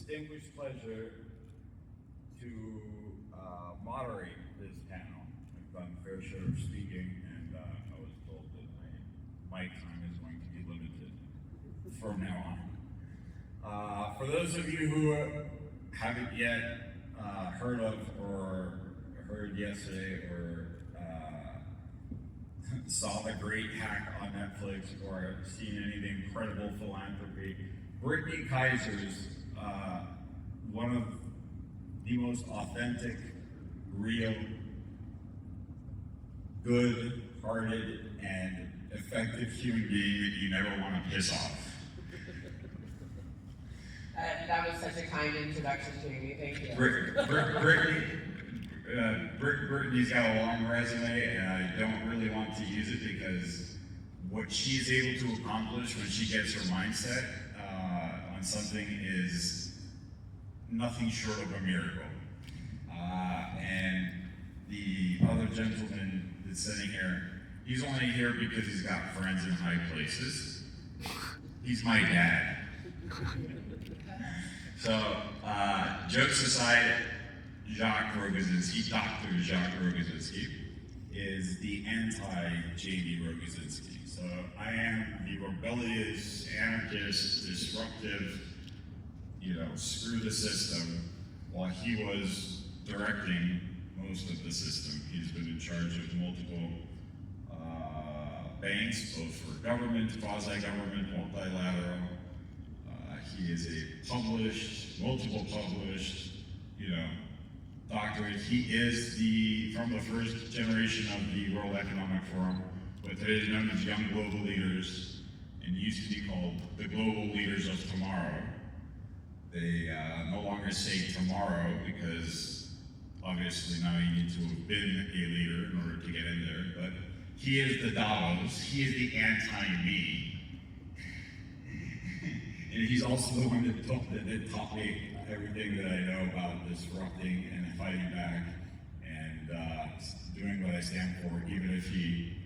distinguished pleasure to moderate this panel. I've done a fair share of speaking, and I was told that my mic time is going to be limited from now on. For those of you who haven't yet heard of or heard yesterday or saw the great hack on Netflix or seen any incredible philanthropy, Brittany Kaiser's one of the most authentic, real, good-hearted, and effective human being that you never want to piss off. That was such a kind introduction, Jamie. Thank you. Brittany's got a long resume, and I don't really want to use it because what she's able to accomplish when she gets her mindset on something is nothing short of a miracle. And the other gentleman that's sitting here, he's only here because he's got friends in high places. He's my dad. So, jokes aside, Dr. Jacques Rogozinski is the anti-J.B. Rogozinski. So I am the rebellious, anarchist, disruptive, screw the system, while he was directing most of the system. He's been in charge of multiple banks, both for government, quasi-government, multilateral. He is a multiple published, doctorate. He is from the first generation of the World Economic Forum, what today is known as Young Global Leaders, and used to be called the Global Leaders of Tomorrow. They no longer say tomorrow because obviously now you need to have been a leader in order to get in there, but he is the Davos, he is the anti-me. And he's also the one that taught me everything that I know about disrupting and fighting back and doing what I stand for, even if he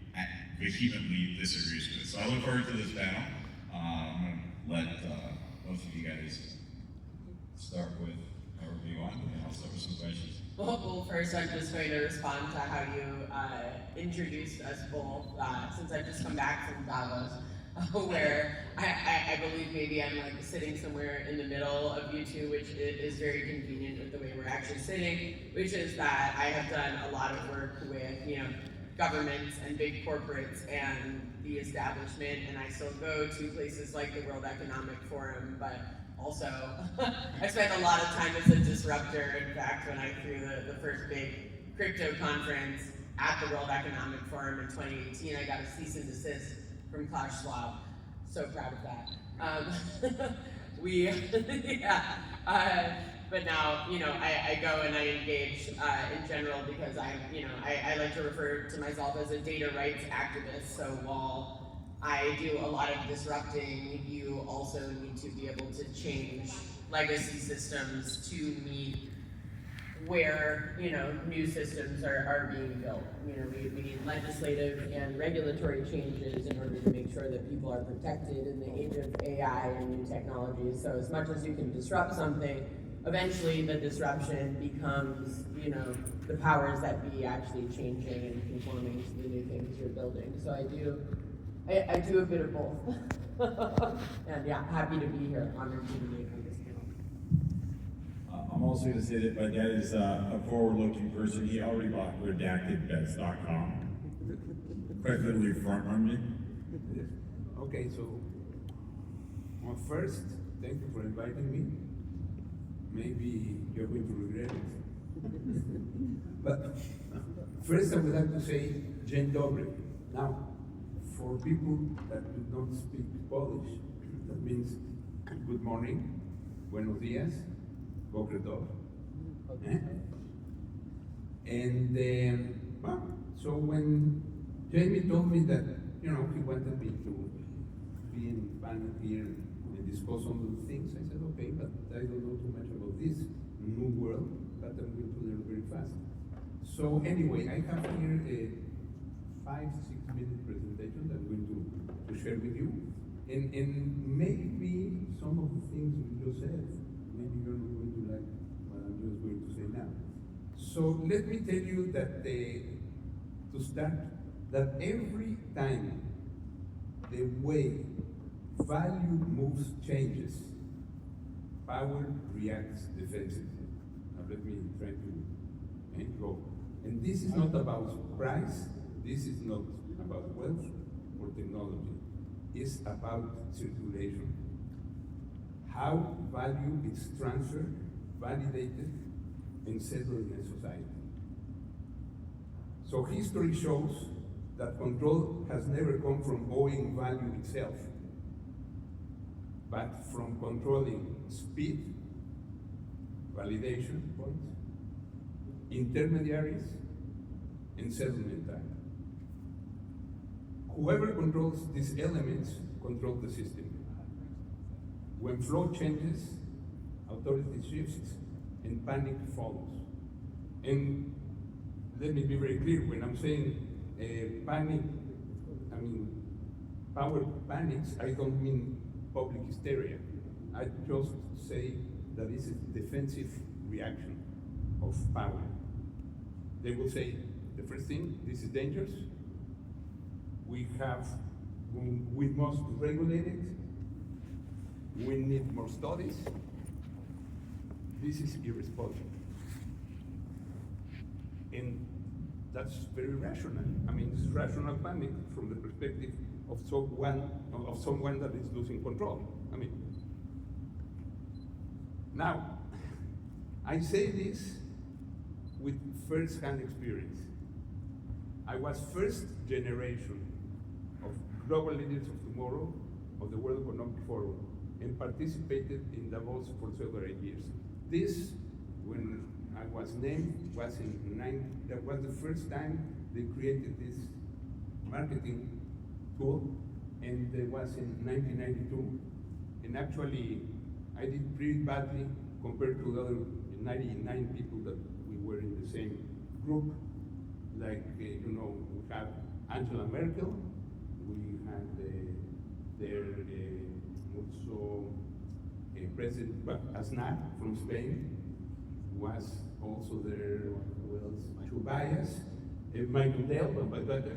vehemently disagrees with it. So I look forward to this panel. I'm going to let both of you guys start with however you want, and I'll start with some questions. Well, first I'm just going to respond to how you introduced us both, since I've just come back from Davos. Where I believe maybe I'm like sitting somewhere in the middle of you two, which is very convenient with the way we're actually sitting, which is that I have done a lot of work with, governments and big corporates and the establishment, and I still go to places like the World Economic Forum, but also I spent a lot of time as a disruptor. In fact, when I threw the first big crypto conference at the World Economic Forum in 2018, I got a cease and desist from Klaus Schwab. So proud of that. But now, I go and I engage in general because I like to refer to myself as a data rights activist. So while I do a lot of disrupting, you also need to be able to change legacy systems to meet where new systems are being built. We need legislative and regulatory changes in order to make sure that people are protected in the age of AI and new technologies. So as much as you can disrupt something, eventually the disruption becomes the powers that be actually changing and conforming to the new things you're building. So I do a bit of both. And yeah, happy to be here, honored to be on this panel. I'm also going to say that my dad is a forward-looking person. He already bought redactedbets.com. Quite literally front-run me. Okay, so first, thank you for inviting me. Maybe you're going to regret it. But first, I would like to say Dzień dobry. Now, for people that do not speak Polish, that means good morning, buenos dias, boker tov. Okay. And so when Jamie told me that, he wanted me to be in panel here and discuss some of the things, I said, okay, but I don't know too much about this new world, but I'm going to learn very fast. So anyway, I have here a 5-6 minute presentation that I'm going to share with you. And maybe some of the things we just said maybe you're not going to like what I'm just going to say now. So let me tell you that to start, that every time the way value moves changes, power reacts defensively. Now let me try to go. And this is not about price, this is not about wealth or technology. It's about circulation. How value is transferred, validated, and settled in a society. So history shows that control has never come from owing value itself, but from controlling speed, validation points, intermediaries, and settlement time. Whoever controls these elements controls the system. When flow changes, authority shifts, and panic follows. And let me be very clear, when I'm saying panic, I mean power panics, I don't mean public hysteria. I just say that it's a defensive reaction of power. They will say, the first thing, this is dangerous. We must regulate it. We need more studies. This is irresponsible. And that's very rational. I mean, this is rational panic from the perspective of someone that is losing control. I mean, now, I say this with first-hand experience. I was first generation of global leaders of tomorrow of the World Economic Forum and participated in Davos for several years. This, when I was named, that was the first time they created this marketing tool, and it was in 1992. And actually, I did pretty badly compared to the other 99 people that we were in the same group. Like, we have Angela Merkel, we had also President Aznar from Spain was also there. Who else? Tobias, Michael Dell,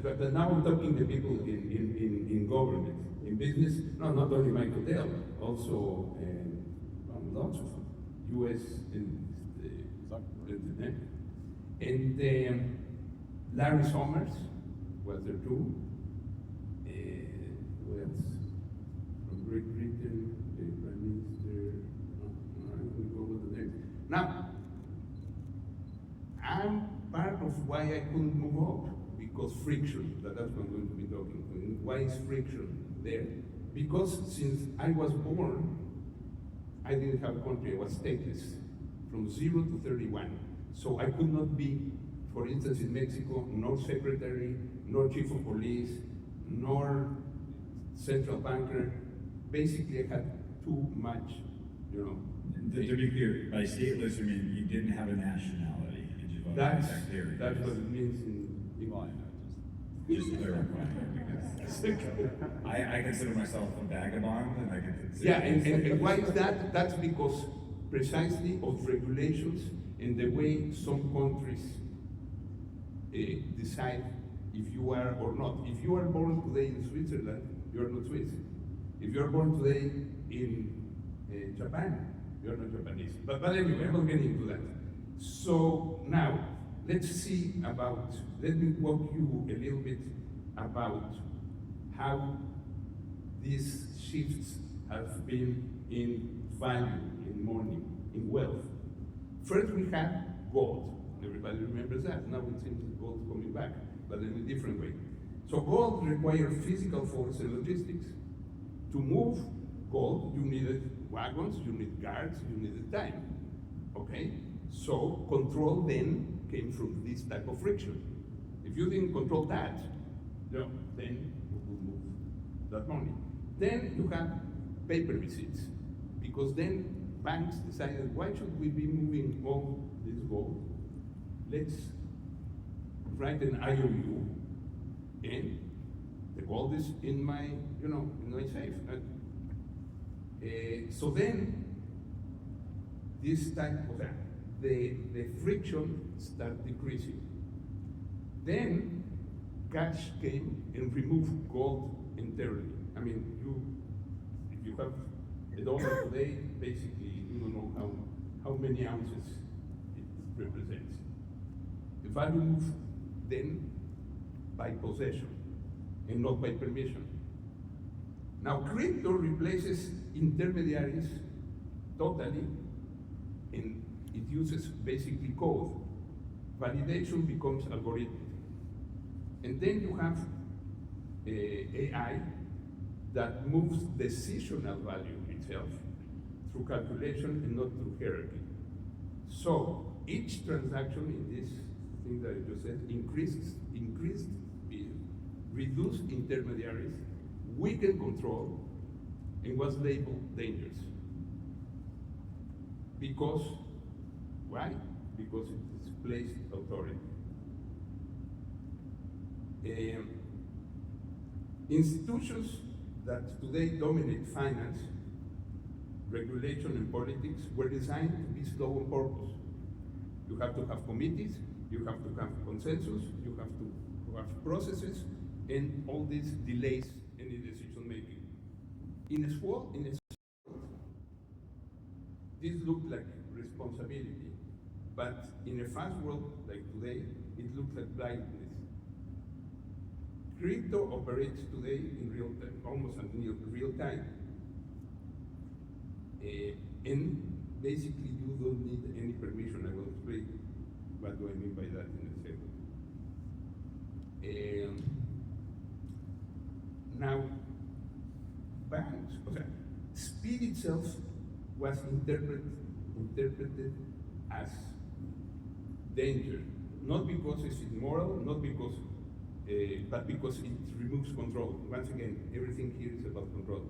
but now I'm talking to people in government, in business. No, not only Michael Dell, also lots of U.S. and Larry Summers was there too. Who else? From Great Britain, the Prime Minister. We go with the next. Now, I'm part of why I couldn't move up, because friction, that's what I'm going to be talking about. Why is friction there? Because since I was born, I didn't have a country, I was stateless, from 0 to 31. So I could not be, for instance, in Mexico, nor secretary, nor chief of police, nor central banker. Basically, I had too much, To be clear, by stateless, I mean you didn't have a nationality. That's what it means in Just to clarify, because I consider myself a vagabond, and I consider and why is that? That's because precisely of regulations and the way some countries decide if you are or not. If you are born today in Switzerland, you are not Swiss. If you are born today in Japan, you are not Japanese. But anyway, I'm not getting into that. So now, let me walk you a little bit about how these shifts have been in value, in money, in wealth. First we had gold. Everybody remembers that. Now it seems gold's coming back, but in a different way. So gold required physical force and logistics. To move gold, you needed wagons, you needed guards, you needed time. Okay? So control then came from this type of friction. If you didn't control that, then you would move that money. Then you have paper receipts, because then banks decided, why should we be moving all this gold? Let's write an IOU, and the gold is in my, in my safe. So then this type of the friction start decreasing. Then cash came and removed gold entirely. I mean, if you have $1 today, basically you don't know how many ounces it represents. The value moved then by possession and not by permission. Now crypto replaces intermediaries totally, and it uses basically code. Validation becomes algorithmic. And then you have AI that moves decisional value itself through calculation and not through hierarchy. So each transaction in this thing that I just said increased speed, reduced intermediaries, weakened control, and was labeled dangerous. Because, why? Because it displaced authority. Institutions that today dominate finance, regulation, and politics were designed to be slow on purpose. You have to have committees, you have to have consensus, you have to have processes, and all these delays in the decision making. In a world, this looked like responsibility, but in a fast world like today, it looks like blindness. Crypto operates today in real time, almost in real time. And basically you don't need any permission. I will explain what do I mean by that in a second. Now, banks, speed itself was interpreted as danger, not because it's immoral, not because but because it removes control. Once again, everything here is about control.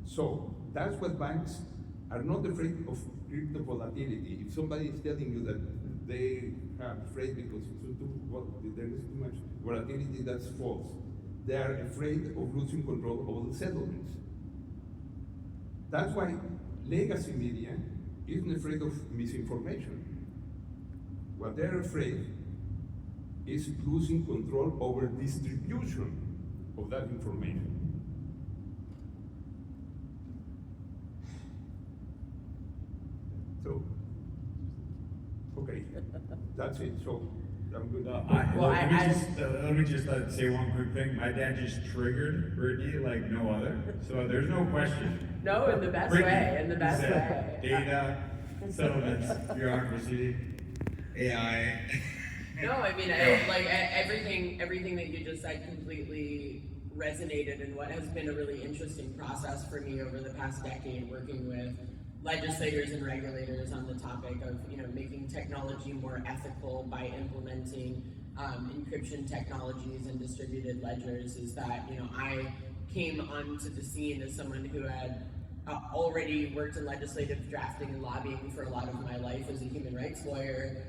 So that's what banks are not afraid of crypto volatility. If somebody is telling you that they are afraid because there is too much volatility, that's false. They are afraid of losing control over the settlements. That's why legacy media isn't afraid of misinformation. What they're afraid is losing control over distribution of that information. So, okay, that's it. So, I'm good. Let me just say one quick thing. My dad just triggered Brittany like no other, so there's no question. No, in the best Brittany, way, in the best he said way. Data, settlements, bureaucracy, AI. No, I mean, everything that you just said completely resonated in what has been a really interesting process for me over the past decade, working with legislators and regulators on the topic of, making technology more ethical by implementing encryption technologies and distributed ledgers. Is that, I came onto the scene as someone who had already worked in legislative drafting and lobbying for a lot of my life as a human rights lawyer.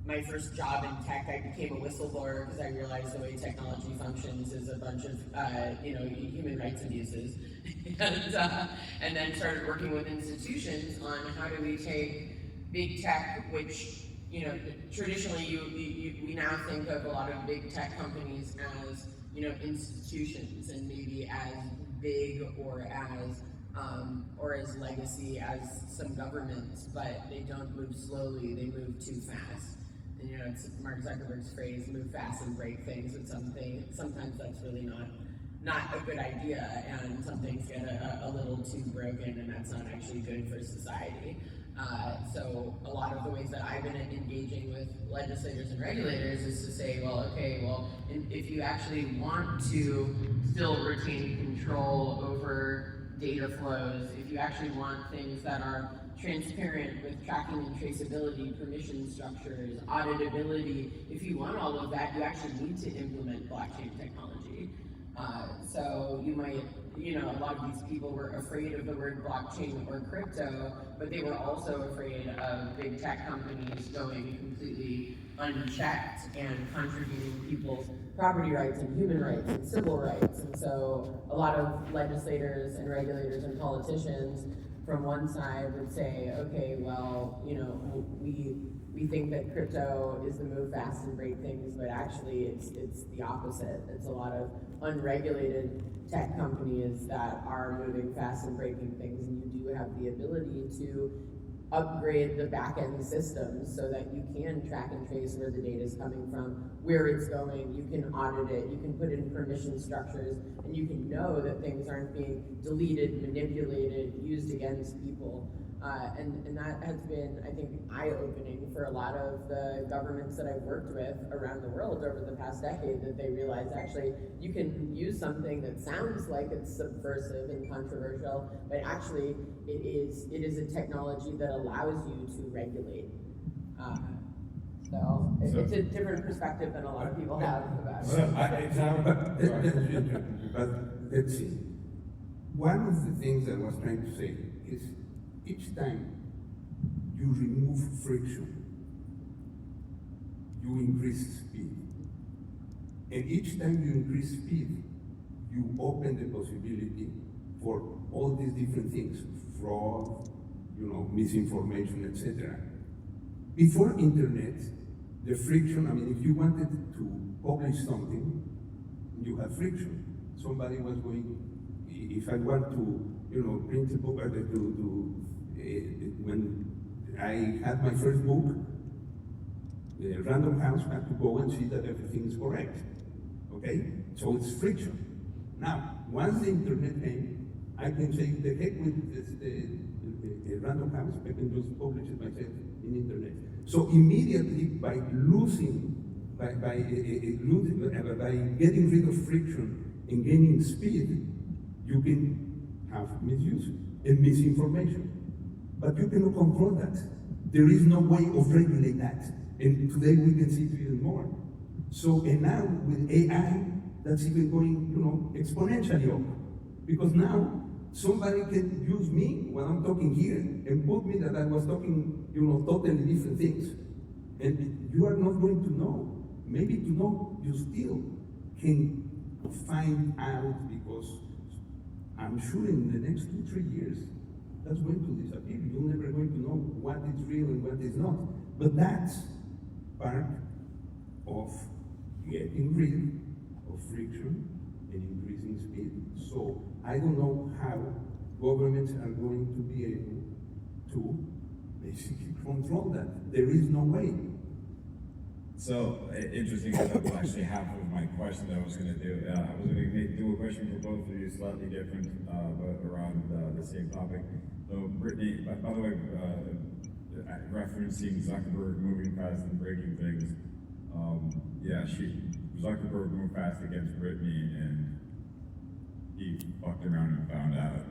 My first job in tech, I became a whistleblower because I realized the way technology functions is a bunch of, human rights abuses. And then started working with institutions on how do we take big tech, which, traditionally we now think of a lot of big tech companies as, institutions and maybe as big or as legacy as some governments, but they don't move slowly, they move too fast. And it's Mark Zuckerberg's phrase, move fast and break things, and sometimes that's really not a good idea, and some things get a little too broken, and that's not actually good for society. So a lot of the ways that I've been engaging with legislators and regulators is to say, if you actually want to still retain control over data flows, if you actually want things that are transparent with tracking and traceability, permission structures, auditability, if you want all of that, you actually need to implement blockchain technology. So you might, a lot of these people were afraid of the word blockchain or crypto, but they were also afraid of big tech companies going completely unchecked and contributing people's property rights and human rights and civil rights. And so a lot of legislators and regulators and politicians from one side would say, okay, well, you know, we think that crypto is the move fast and break things, but actually it's the opposite. It's a lot of unregulated tech companies that are moving fast and breaking things, and you do have the ability to upgrade the back-end systems so that you can track and trace where the data is coming from, where it's going, you can audit it, you can put in permission structures, and you can know that things aren't being deleted, manipulated, used against people. And that has been, I think, eye-opening for a lot of the governments that I've worked with around the world over the past decade, that they realize actually you can use something that sounds like it's subversive and controversial, but actually it is a technology that allows you to regulate. So it's a different perspective than a lot of people have about it. But let's see. One of the things I was trying to say is, each time you remove friction, you increase speed. And each time you increase speed, you open the possibility for all these different things, fraud, misinformation, etc. Before internet, the friction, if you wanted to publish something, you have friction. Somebody was going, if I want to, print a book, when I had my first book, the Random House had to go and see that everything is correct. Okay? So it's friction. Now, once the internet came, I can say, the heck with the Random House, I can just publish it myself in internet. So immediately, by getting rid of friction and gaining speed, you can have misuse and misinformation. But you cannot control that. There is no way of regulating that. And today we can see it even more. So, and now with AI, that's even going, exponentially up. Because now somebody can use me when I'm talking here and put me that I was talking, totally different things. And you are not going to know. Maybe to know, you still can find out, because I'm sure in the next 2-3 years, that's going to disappear. You're never going to know what is real and what is not. But that's part of getting rid of friction and increasing speed. So I don't know how governments are going to be able to basically control that. There is no way. So, interesting, because that was actually half of my question that I was going to do. I was going to do a question for both of you, slightly different, but around the same topic. So, Brittany, by the way, referencing Zuckerberg moving fast and breaking things, Zuckerberg moved fast against Brittany, and he fucked around and found out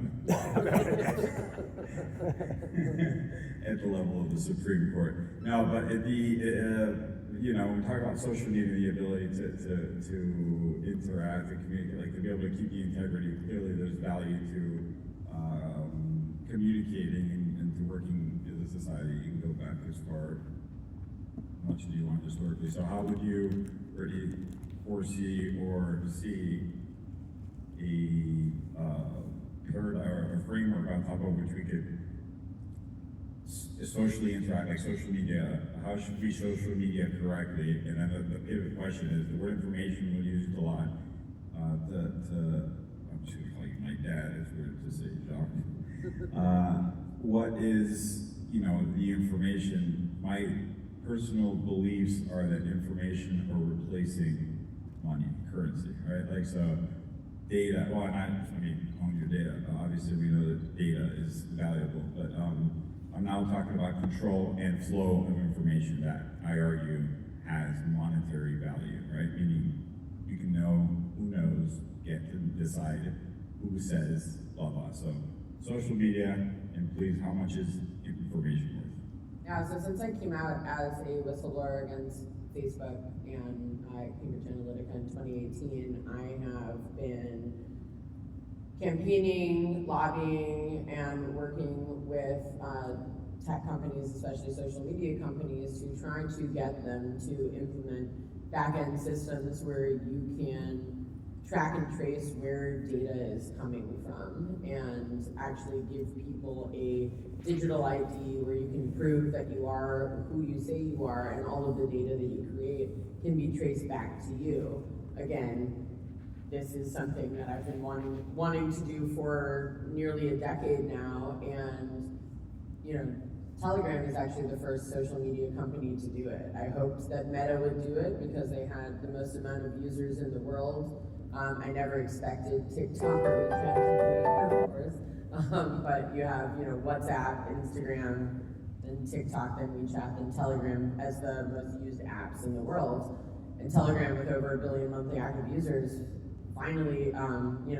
at the level of the Supreme Court. Now, but at when we talk about social media, the ability to interact and communicate, like to be able to keep the integrity, clearly there's value to communicating and to working as a society. You can go back as far much as you want historically. So how would you already foresee or see a paradigm or a framework on top of which we could socially interact, like social media? How should we social media correctly? And then the pivot question is, the word information was used a lot I'm just going to call you my dad, it's weird to say Jacques. What is, the information? My personal beliefs are that information are replacing money, currency, right? Like, so data, own your data. Obviously, we know that data is valuable, but I'm now talking about control and flow of information that I argue has monetary value, right? Meaning you can know who knows, get to decide who says, blah, blah. So social media, and please, how much is information worth? Yeah, so since I came out as a whistleblower against Facebook and Cambridge Analytica in 2018, I have been campaigning, lobbying, and working with tech companies, especially social media companies, to try to get them to implement back-end systems where you can track and trace where data is coming from and actually give people a digital ID where you can prove that you are who you say you are, and all of the data that you create can be traced back to you. Again, this is something that I've been wanting to do for nearly a decade now, and Telegram is actually the first social media company to do it. I hoped that Meta would do it because they had the most amount of users in the world. I never expected TikTok or WeChat to do it, of course. But you have, WhatsApp, Instagram, then TikTok, then WeChat, then Telegram as the most used apps in the world. And Telegram, with over 1 billion monthly active users, finally,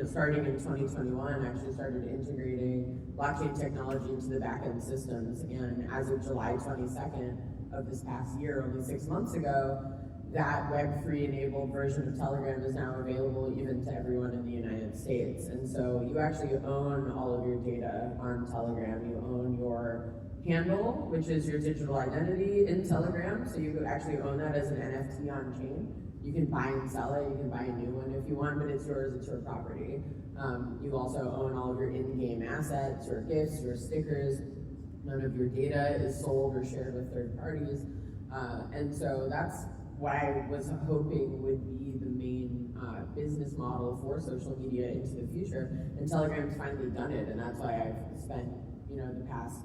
starting in 2021, actually started integrating blockchain technology into the backend systems. And as of July 22nd of this past year, only 6 months ago, that Web3 enabled version of Telegram is now available even to everyone in the United States. And so you actually own all of your data on Telegram. You own your handle, which is your digital identity in Telegram. So you could actually own that as an NFT on chain. You can buy and sell it, you can buy a new one if you want, but it's yours, it's your property. You also own all of your in-game assets, your gifts, your stickers. None of your data is sold or shared with third parties. And so that's what I was hoping would be the main business model for social media into the future. And Telegram's finally done it, and that's why I've spent the past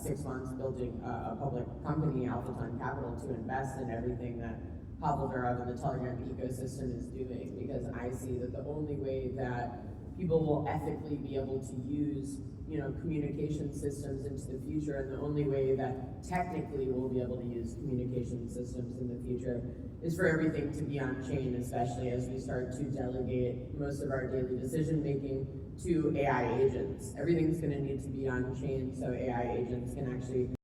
6 months building a public company, Alpha Time Capital, to invest in everything that Pavel Durov and the Telegram ecosystem is doing, because I see that the only way that people will ethically be able to use communication systems into the future, and the only way that technically we'll be able to use communication systems in the future, is for everything to be on chain, especially as we start to delegate most of our daily decision making to AI agents. Everything's going to need to be on chain so AI agents can actually